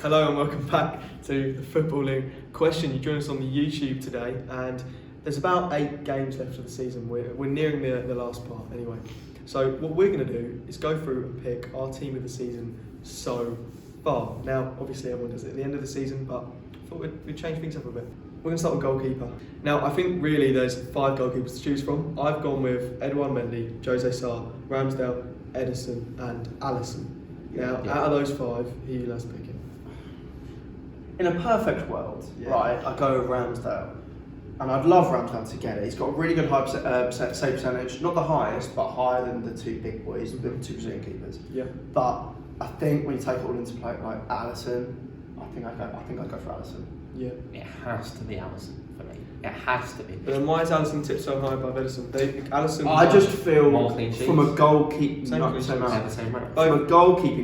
Hello and welcome back to the Footballing Question. You join us on the YouTube today, and there's about 8 games left of the season. We're nearing the last part anyway. So what we're going to do is go through and pick our team of the season so far. Now, obviously everyone does it at the end of the season, but I thought we'd change things up a bit. We're going to start with goalkeeper. Now, I think really there's 5 goalkeepers to choose from. I've gone with Edouard Mendy, Jose Sarr, Ramsdale, Edison and Alisson. Now, out of those 5, who you last picking? In a perfect world, right, I go with Ramsdale. And I'd love Ramsdale to get it. He's got a really good save percentage, not the highest, but higher than the 2 big boys, the 2 Brazilian keepers. Yeah. But I think when you take it all into play, like Alisson, I think I'd go for Alisson. Yeah. It has to be Alisson for me. It has to be. But then why is Alisson tipped so high above Edison? Alisson. I just feel from a goalkeeping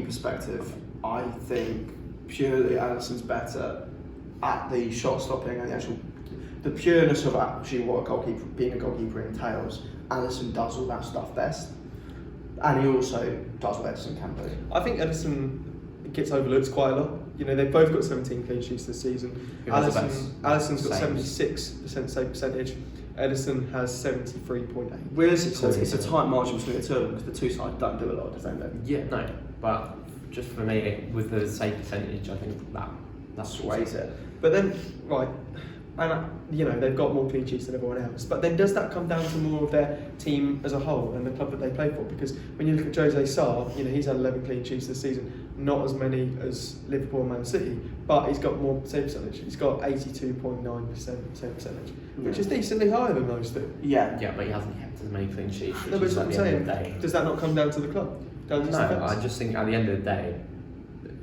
perspective, I think purely Alisson's better at the shot stopping and the pureness of actually what being a goalkeeper entails. Alisson does all that stuff best, and he also does what Edison can do. I think Edison gets overlooked quite a lot. You know, they've both got 17 clean sheets this season. Alisson's got 76% save percentage. Edison has 73.8. Realistically, it's a tight margin between the two of them because the two sides don't do a lot of defending. Yeah, no, but just for me, with the save percentage, I think that's sways it. But then, right, and you know they've got more clean sheets than everyone else. But then, does that come down to more of their team as a whole and the club that they play for? Because when you look at Jose Sarr, you know he's had 11 clean sheets this season, not as many as Liverpool and Man City, but he's got more save percentage. He's got 82.9% save percentage, which is decently higher than those two. Yeah, but he hasn't kept as many clean sheets. No, but that's what I'm saying. Does that not come down to the club? No, I just think at the end of the day,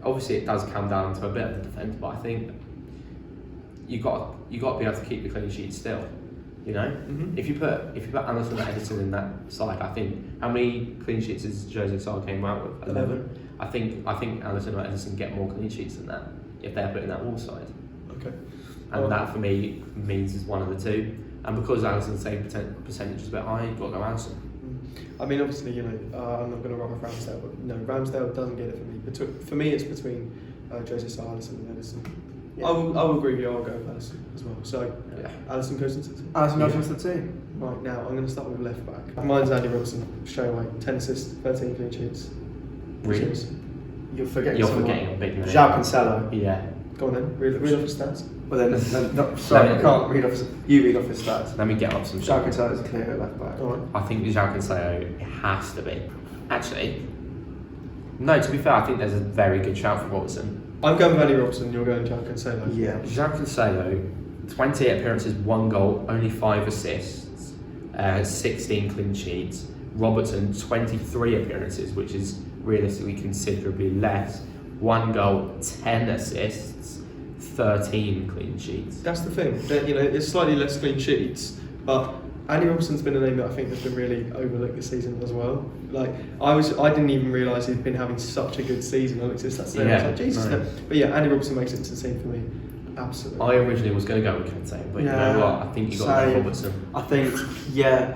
obviously it does come down to a bit of the defence, but I think you got to be able to keep the clean sheet still. You know, if you put Alisson and Edison in that side, I think how many clean sheets has Jose Sarr came out with? 11. I think Alisson or Edison get more clean sheets than that if they're put in that wall side. Okay. And that for me means is one of the two. And because Alisson's save percentage is a bit high, you've got to go Alisson. I mean, obviously, you know, I'm not going to run with Ramsdale, but no, Ramsdale doesn't get it for me. For me, it's between Jose Sarr, Alisson and Edison. Yeah. I will agree with you, I'll go with Alisson as well. So, Alisson goes into the team. Alisson goes into the team. Right, now I'm going to start with left back. Mine's Andy Robertson, straight away. 10 assists, 13 clean sheets. Really? You're forgetting a big name. João Cancelo. Yeah. Go on then, read off his stats. Well then, sorry, I can't read off. You read off his stats. Let me get off some. João Cancelo is clear at left back. All right. I think João Cancelo, it has to be. Actually, no. To be fair, I think there's a very good shout for Robertson. I'm going with Andy Robertson. You're going João Cancelo. Yeah. João Cancelo, 28 appearances, 1 goal, only 5 assists, 16 clean sheets. Robertson, 23 appearances, which is realistically considerably less. 1 goal, 10 assists, 13 clean sheets. That's the thing. You know, it's slightly less clean sheets, but Andy Robertson's been a name that I think has been really overlooked this season as well. Like I didn't even realise he'd been having such a good season. I looked at that today. I was like, Jesus. No. But yeah, Andy Robertson makes it to the team for me. Absolutely. I originally was going to go with Cancelo, but you know what? I think you got to go Robertson. I think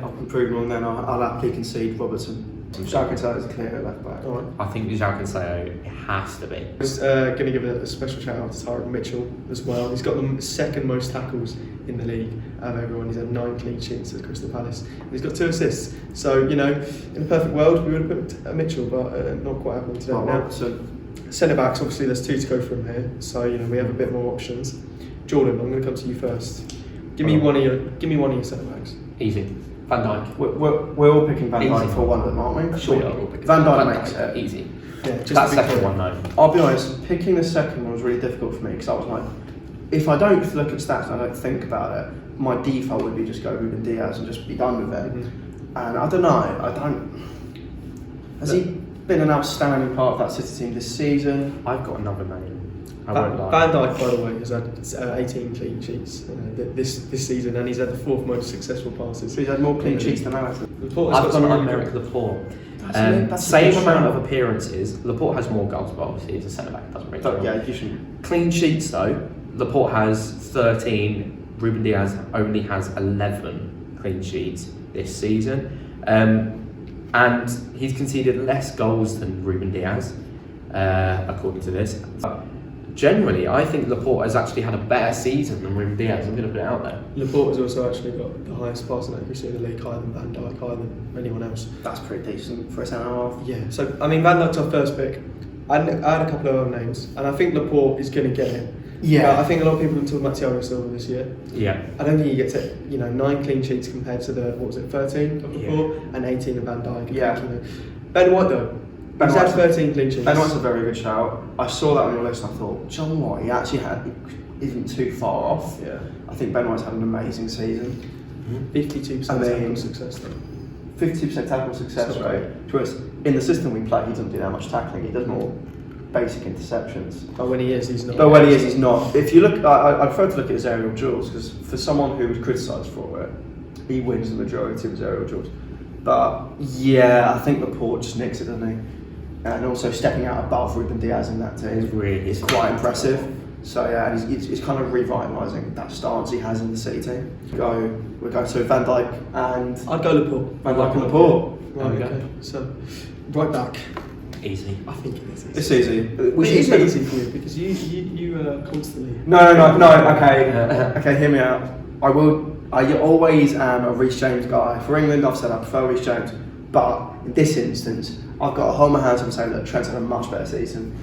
I'll improve on then. I'll happily concede Robertson. João Cancelo is clear at left back. Right. I think João Cancelo, it has to be. I was going to give a special shout out to Tyrick Mitchell as well. He's got the second most tackles in the league out of everyone. He's had 9 clean sheets at Crystal Palace. And he's got 2 assists. So, you know, in a perfect world, we would have put Mitchell, but not quite happening today. Now, centre backs, obviously, there's 2 to go from here. So, you know, we have a bit more options. Jordan, I'm going to come to you first. Give me one of your centre backs. Easy. Van Dijk. We're all picking Van Dijk for one of them, aren't we? Sure. Van Dijk makes it. Easy. Yeah, just that second one, though. I'll be honest, picking the second one was really difficult for me because I was like, if I don't look at stats and I don't think about it, my default would be just go Ruben Diaz and just be done with it. And I don't know, has he been an outstanding part of that City team this season? I've got another name. Van Dijk, by the way, has had 18 clean sheets this season, and he's had the 4th most successful passes. So he's had more clean sheets than Alisson. I've got Aymeric Laporte. Same amount of appearances. Laporte has more goals, but obviously he's a centre back. Doesn't really. Yeah, you shouldn't. Clean sheets though. Laporte has 13. Ruben Diaz only has 11 clean sheets this season, and he's conceded less goals than Ruben Diaz, according to this. generally, I think Laporte has actually had a better season than Ruben Diaz. I'm going to put it out there. Laporte has also actually got the highest passing accuracy in the league, higher than Van Dijk, higher than anyone else. That's pretty decent for a centre half. Yeah, so I mean Van Dijk's our first pick. I had a couple of other names, and I think Laporte is going to get it. Yeah. I think a lot of people have been talking about Thiago Silva this year. Yeah. I don't think he gets it. 9 clean sheets compared to the 13 of Laporte and 18 of Van Dijk. Yeah. Ben White though. He's had 13 clean sheets. Ben White's a very good shout. I saw that on your list and I thought, John White, he actually isn't too far off. Yeah. I think Ben White's had an amazing season. 52% tackle success though. 50% tackle success rate. To us, in the system we play, he doesn't do that much tackling. He does more basic interceptions. But when he is, he's not. But when he is, he's not. If you look, I prefer to look at his aerial duels because for someone who was criticised for it, he wins the majority of his aerial duels. But yeah, I think Laporte just nicks it, doesn't he? And also stepping out above Ruben Diaz in that team is quite impressive. So yeah, and he's kind of revitalising that stance he has in the City team. We're going to Van Dijk and I'd go Laporte. Van Dijk and Laporte. Right, okay. So right back. Easy. I think it is easy. It's easy. It's easy for you because you constantly. No. Okay, hear me out. I always am a Reece James guy. For England, I've said I prefer Reece James, but in this instance, I've got to hold my hands up and say that Trent's had a much better season.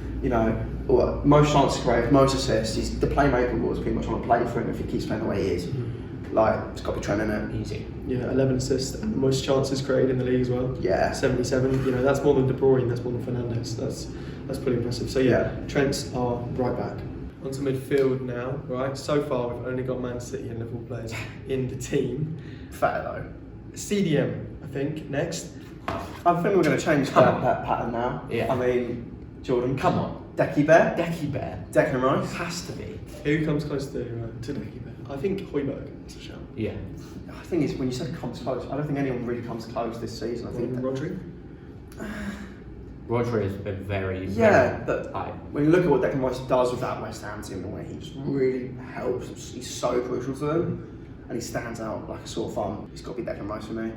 Most chances created, most assists. He's the playmaker was pretty much on a play for him if he keeps playing the way he is. Like, it's got to be Trent in it. Easy. Yeah, 11 assists and the most chances created in the league as well. Yeah. 77. That's more than De Bruyne. That's more than Fernandez. That's pretty impressive. So yeah, Trent's our right back. Onto midfield now, right? So far we've only got Man City and Liverpool players in the team. Fair though. CDM, I think, next. I think we're going to change that pattern now. Yeah. I mean, Jordan. Come on. Decky Bear. Decky Bear. Declan Rice. Has to be. Who comes close to Decky Bear? I think Højbjerg is a shout. Yeah. I think it's when you said comes close. I don't think anyone really comes close this season. I think Rodri. Rodri has been very but high. when you look at what Declan Rice does with that West Ham team, the way he just really helps, he's so crucial to them, and he stands out like a sore thumb. He's got to be Declan Rice for me.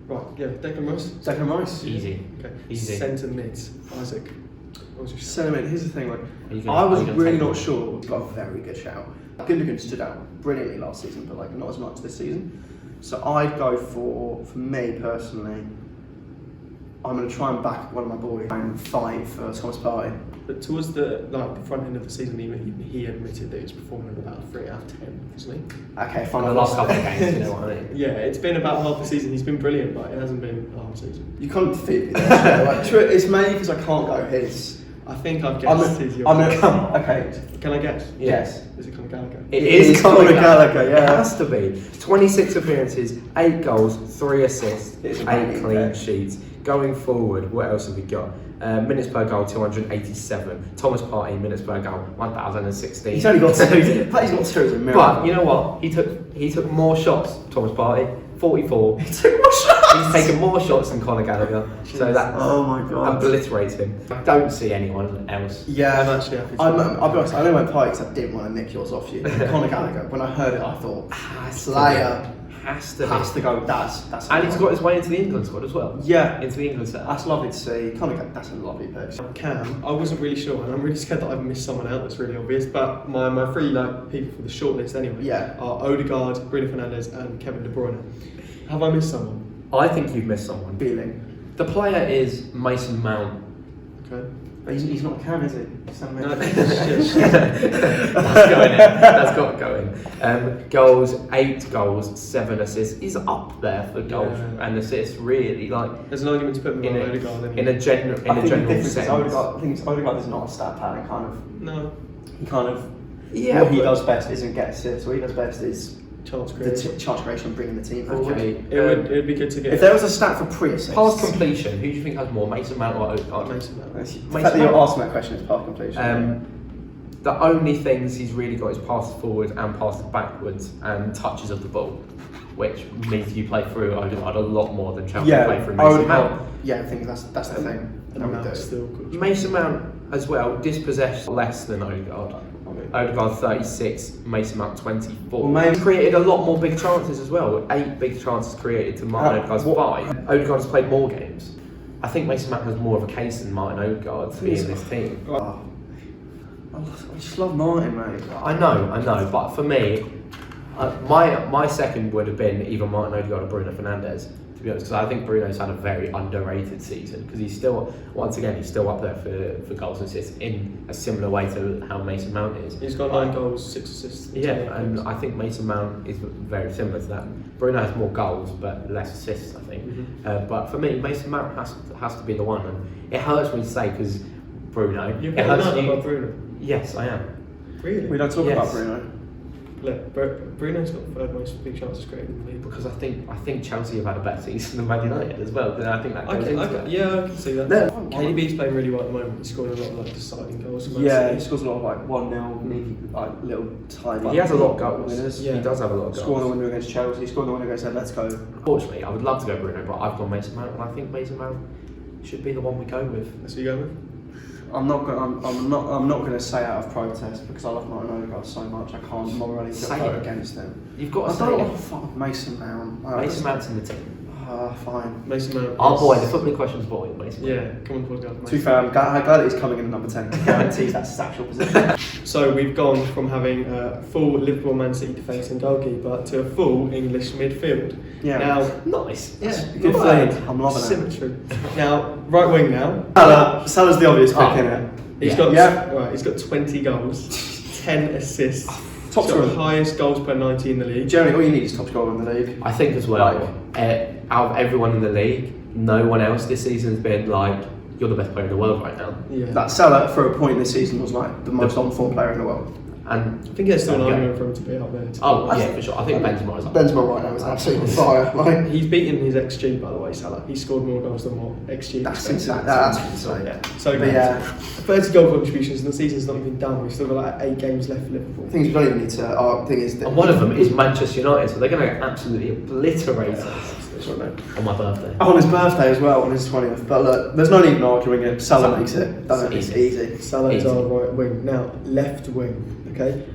Right, yeah, Declan Rice. Declan Rice. Easy. Okay. Easy. Centre mids. Isaac. What was your shout? Sentiment. Here's the thing. I was really not sure. He's got a very good shout. Gundogan stood out brilliantly last season, but not as much this season. So I'd go for me personally, I'm going to try and back one of my boys and fight for Thomas Partey. But towards the front end of the season, he admitted that he was performing about a 3 out of 10, wasn't he? Okay, fine. The last couple of games, you know what I mean? Yeah, it's been about half the season. He's been brilliant, but it hasn't been the whole season. You can't defeat me there. It's mainly because I can't go his. I think I've guessed his. Okay. Can I guess? Yes. Is it Conor Gallagher? It is Conor Gallagher, yeah. It has to be. 26 appearances, 8 goals, 3 assists, It's 8 amazing, clean yeah. sheets. Going forward, what else have we got? Minutes per goal, 287. Thomas Partey, minutes per goal, 1,016. He's only got 2. He's got 2 as a miracle. But you know what? He took more shots, Thomas Partey, 44. He took more shots. He's taken more shots than Conor Gallagher. So that Oh my god. obliterates him. I don't see anyone else. Yeah, I'm actually happy to I'll be honest, I only went Partey because I didn't want to nick yours off you. Conor Gallagher, when I heard it, I thought, Slayer Has to go. That's And he's got his way into the England squad as well. Yeah, Into the England set. that's lovely to see. That's a lovely pick. Cam, I wasn't really sure, and I'm really scared that I've missed someone out that's really obvious. But my 3 people for the shortlist anyway are Odegaard, Bruno Fernandez, and Kevin De Bruyne. Have I missed someone? I think you've missed someone. Feeling. The player is Mason Mount. Okay. But he's not a Cam, is he? No, That's going in. That's got to go in. Goals, 8 goals, 7 assists. He's up there for goals and assists. Really, like there's an argument to put him on Odegaard anyway. in a general sense. I think Odegaard is not a stat pad. No. He kind of what he does best isn't get assists. What he does best is Chance the creation. chance creation and bringing the team forward. Okay. It would be good to get. If there was a stat for pre-assists, Pass completion. Who do you think has more, Mason Mount or Odegaard? Mason Mount. the fact that you're asking that question is pass completion. The only things he's really got is passes forward and passes backwards and touches of the ball, which means you play through Odegaard a lot more than Chelsea play through Mason Mount. Yeah, I think that's the thing. And Mount's still good. Mason Mount as well dispossessed less than Odegaard. Odegaard 36, Mason Mount 24. Well, maybe created a lot more big chances as well. 8 big chances created to Martin Odegaard's 5. Odegaard has played more games. I think Mason Mount has more of a case than Martin Odegaard to be in this team. I just love Martin, mate. I know, but for me, my second would have been either Martin Odegaard or Bruno Fernandez, to be honest, because I think Bruno's had a very underrated season, because he's still, once again, he's still up there for goals and assists in a similar way to how Mason Mount is. He's got 9 goals, 6 assists. Yeah, and I think Mason Mount is very similar to that. Bruno has more goals but less assists, I think. Mm-hmm. But for me, Mason Mount has to be the one, and it hurts me to say because Bruno. You're it hurts about Bruno? Yes, I am. Really? We don't talk about Bruno. Look, Bruno's got the third most big chances created in the league. Because I think Chelsea have had a better season than Man United as well. Then I think that goes into it. Yeah, I can see that. No. KDB's playing really well at the moment. He's scoring a lot of like deciding goals. Yeah, he scores a lot of like 1-0, like little tiny. He has a lot of goals. Winners. Yeah. He does have a lot of goals. Scoring the winner against Chelsea, scoring the winner against Atletico. Unfortunately, I would love to go Bruno, but I've gone Mason Mount, and I think Mason Mount should be the one we go with. That's who you go with? I'm not going to say out of protest because I love Martin Odegaard so much. I can't morally vote against him. You've got to I say don't it. want to fuck Mason Mount. Mason Mount's in the team. Fine. Mason Mount. Our boy, the footballing question's boy, Mason Mount. Yeah, come on, boys, go. To be fair, I'm glad that he's coming in at number 10. Guarantees that's his actual position. So we've gone from having a full Liverpool Man City defence and goalkeeper to a full English midfield. Yeah. Now, Nice. yeah, Good right. feed. I'm loving it. Symmetry. Now, right wing now. Salah's the obvious pick, innit? He's got 20 goals, 10 assists. Top He's got the scorer. highest goals per 90 in the league. Generally, all you need is top scorer in the league. I think as well, out of everyone in the league, no one else this season has been like, you're the best player in the world right now. Yeah. That Salah, for a point this season, was like the most on-form player in the world. And I think there's still an argument for him to be up there. For sure. I think Benzema is up. Benzema right now is absolutely fire. Like, He's beaten his XG, by the way, Salah. He's scored more goals than what XG. that's expected. insane. That's insane. Yeah. So But yeah. 30 goal contributions, and the season's not even done. We've still got like 8 games left for Liverpool. Things we don't even need to. Our thing is that And one of them is Manchester United, so they're going to absolutely obliterate us on my birthday. on his birthday as well, on his 20th. But look, there's no need in arguing it. Salah makes it. It's easy. Salah is our right wing. Now, left wing, okay?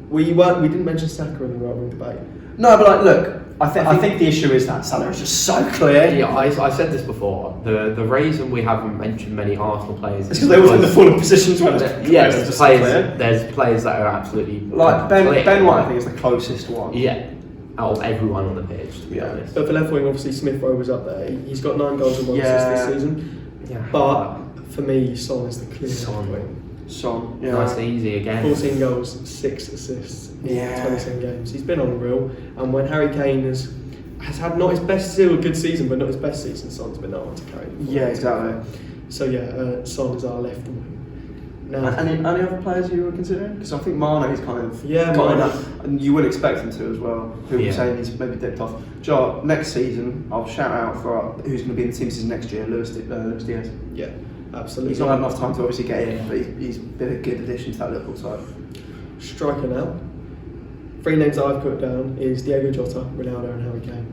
We didn't mention Saka in the right wing debate. No, but like, look, I think the issue is that Salah is just so clear. Yeah, I said this before. The reason we haven't mentioned many Arsenal players It's because they were in the full positions when there's players that are absolutely like Ben clear. White, I think, is the closest one. Yeah, out of everyone on the pitch, to be honest. But for left wing, obviously Smith Rowe was up there. He's got 9 goals and 1 assist this season. Yeah. But for me, Son is the clear Son. left wing. Son, yeah. Nice and easy again. 14 goals, 6 assists in Yeah. 27 games. He's been unreal. And when Harry Kane has had not his best, still a good season, but not his best season, Son's been that one to carry. Yeah, exactly. So yeah, Son is our left wing. Now, Any other players you were considering? Because I think Mane is kind of Yeah, got Mane. that, and you would expect him to as well. People Yeah. saying he's maybe dipped off. Joe, next season I'll shout out for who's going to be in the team season next year. Luis Diaz. yeah, absolutely. He's not had enough time to obviously get in, but he's been a good addition to that Liverpool side. Striker now. 3 names that I've put down is Diego Jota, Ronaldo, and Harry Kane.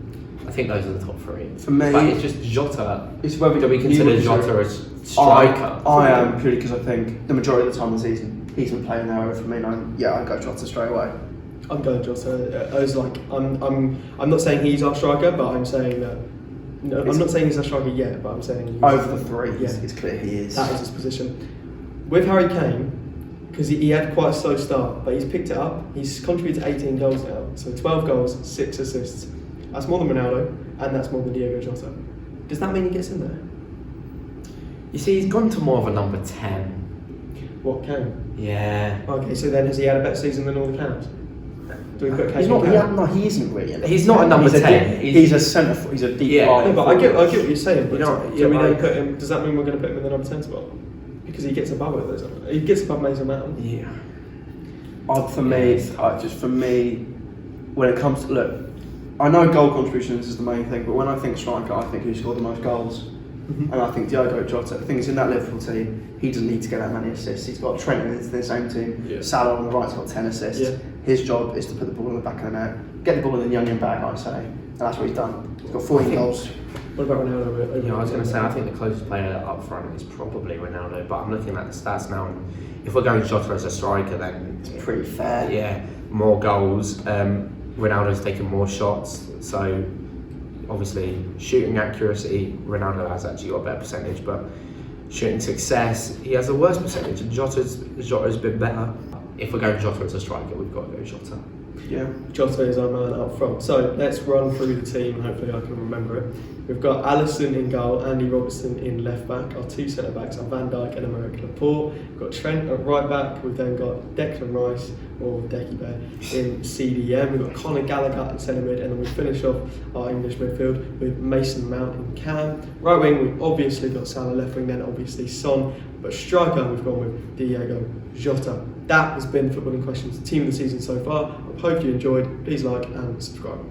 I think those are the top 3. For me, But it's just Jota. it's whether Do we you consider would Jota as striker? I am purely because I think the majority of the time of the season he's been playing there over Firmino. I'd go Jota straight away. I'm going Jota. As like I'm not saying he's our striker, but I'm saying that. No, I'm not saying he's our striker yet, but I'm saying he's, Over the 3, Yeah. it's clear he is. that is his position. With Harry Kane, because he had quite a slow start, but he's picked it up. He's contributed 18 goals now, so 12 goals, 6 assists. That's more than Ronaldo, and that's more than Diego Jota. Does that mean he gets in there? You see, he's gone to more of a number 10. What, Kane? Yeah. Okay, so then has he had a better season than all the clowns? Do we put Kane? He's not. in Kane? No, he isn't really. He's not a number 10. He's a centre. He's a deep. Yeah. lying No, but I get forward. what you're saying. But You know, do yeah, we then like- put him? Does that mean we're going to put him in the number 10 spot? Because he gets above it. Doesn't he? He gets above Mason Mount. Yeah. For me, when it comes to look, I know goal contributions is the main thing, but when I think striker, I think who scored the most goals, and I think Diogo Jota. The thing is, in that Liverpool team, he doesn't need to get that many assists. He's got Trent in the same team. Yeah. Salah on the right's got 10 assists. Yeah. His job is to put the ball in the back of the net, get the ball in the onion bag, I say, and that's what he's done. He's got 14 goals. What about Ronaldo? Yeah, I was going to say, I think the closest player up front is probably Ronaldo, but I'm looking at the stats now, and if we're going Jota as a striker, then It's pretty fair. yeah, more goals. Ronaldo's taken more shots, so obviously shooting accuracy, Ronaldo has actually got a better percentage, but shooting success, he has a worse percentage, and Jota's been better. If we're going Jota as a striker, we've got to go Jota. Yeah. Jota is our man up front. So let's run through the team and hopefully I can remember it. We've got Alisson in goal, Andy Robertson in left back. Our two centre backs are Van Dijk and American Laporte. We've got Trent at right back. We've then got Declan Rice, or Decky Bear, in CDM. We've got Conor Gallagher in centre mid, and then we finish off our English midfield with Mason Mount in cam. Right wing, we've obviously got Salah. Left wing, then obviously Son. But striker, we've gone with Diego Jota. That has been Footballing Questions, team of the season so far. I hope you enjoyed. Please like and subscribe.